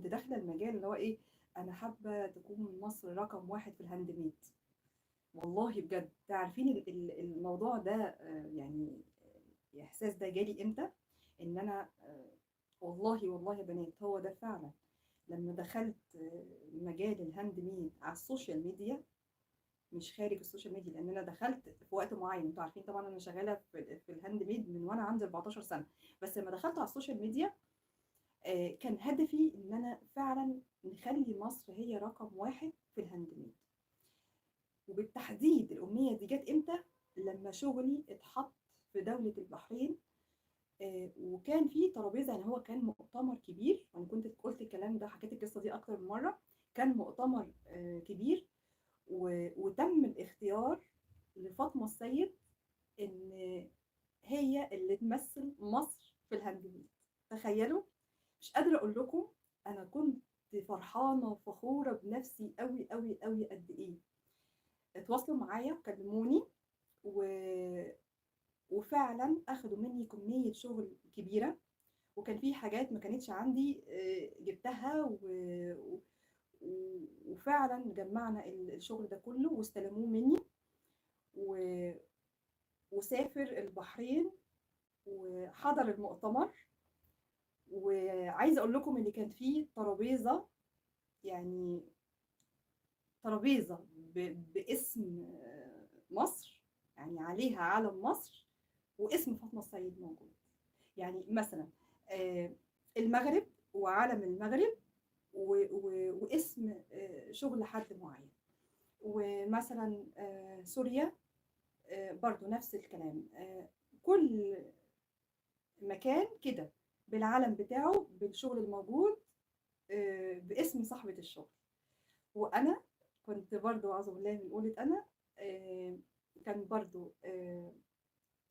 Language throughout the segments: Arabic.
كنت داخله المجال اللي هو ايه، انا حابه تكون مصر رقم واحد في الهاند ميد. والله بجد عارفين الموضوع ده يعني الاحساس ده جالي امتى؟ ان انا والله يا بنات هو ده فعلا لما دخلت مجال الهاند ميد على السوشيال ميديا، مش خارج السوشيال ميديا، لان انا دخلت في وقت معين. انتوا عارفين طبعا انا شغاله في الهاند ميد من وانا عندي 14 سنه. بس لما دخلت على السوشيال ميديا كان هدفي ان انا فعلا نخلي مصر هي رقم واحد في الهاند ميد. وبالتحديد الامنيه دي جت امتى؟ لما شغلي اتحط في دوله البحرين. وكان في ترابيزه، يعني هو كان مؤتمر كبير، انا كنت قلت الكلام ده، حكيت القصه دي اكتر من مره. كان مؤتمر كبير، وتم الاختيار لفاطمه السيد ان هي اللي تمثل مصر في الهاند ميد. تخيلوا، مش قادره اقول لكم انا كنت فرحانه وفخوره بنفسي قوي قوي قوي قد ايه. اتواصلوا معايا وكلموني و... وفعلا اخدوا مني كميه شغل كبيره، وكان في حاجات ما كانتش عندي جبتها وفعلا جمعنا الشغل ده كله واستلموه مني و... وسافر البحرين وحضر المؤتمر. وعايزه اقول لكم ان كان في ترابيزه، يعني ترابيزه باسم مصر، يعني عليها علم مصر واسم فاطمه السيد موجود. يعني مثلا المغرب وعلم المغرب واسم شغل حد معين. ومثلا سوريا برضو نفس الكلام. كل مكان كده بالعلم بتاعه بالشغل الموجود باسم صاحبة الشغل. وأنا كنت برضو أعوذ بالله من قولة أنا كان برضو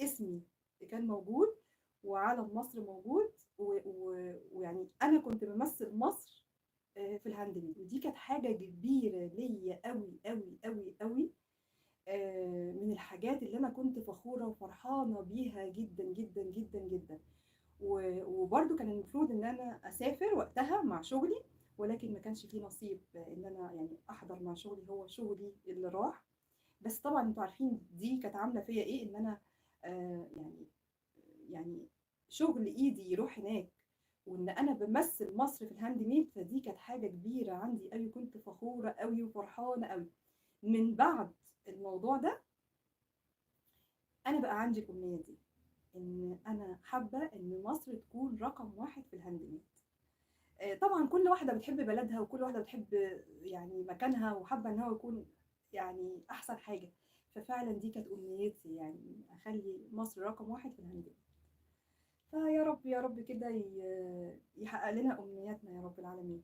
اسمي كان موجود وعلم مصر موجود ويعني أنا كنت بمثل مصر في الهاند ميد. ودي كانت حاجة كبيرة ليا قوي قوي قوي قوي، من الحاجات اللي أنا كنت فخورة وفرحانة بيها جدا جدا جدا جدا. وبرده كان المفروض ان انا اسافر وقتها مع شغلي، ولكن ما كانش فيه نصيب ان انا يعني احضر مع شغلي، هو شغلي اللي راح. بس طبعا انتوا عارفين دي كانت عامله فيا ايه، ان انا يعني شغل ايدي يروح هناك وان انا بمثل مصر في الهاند ميد، فدي كانت حاجه كبيره عندي قوي، كنت فخوره قوي وفرحانه قوي. من بعد الموضوع ده انا بقى عندي الامنيه دي، ان انا حابه ان مصر تكون رقم واحد في الهاند ميد. طبعا كل واحده بتحب بلدها وكل واحده بتحب يعني مكانها وحابه ان هو يكون يعني احسن حاجه. ففعلا دي كانت امنيتي، يعني اخلي مصر رقم واحد في الهاند ميد. فيا رب يا رب كده يحقق لنا امنياتنا يا رب العالمين.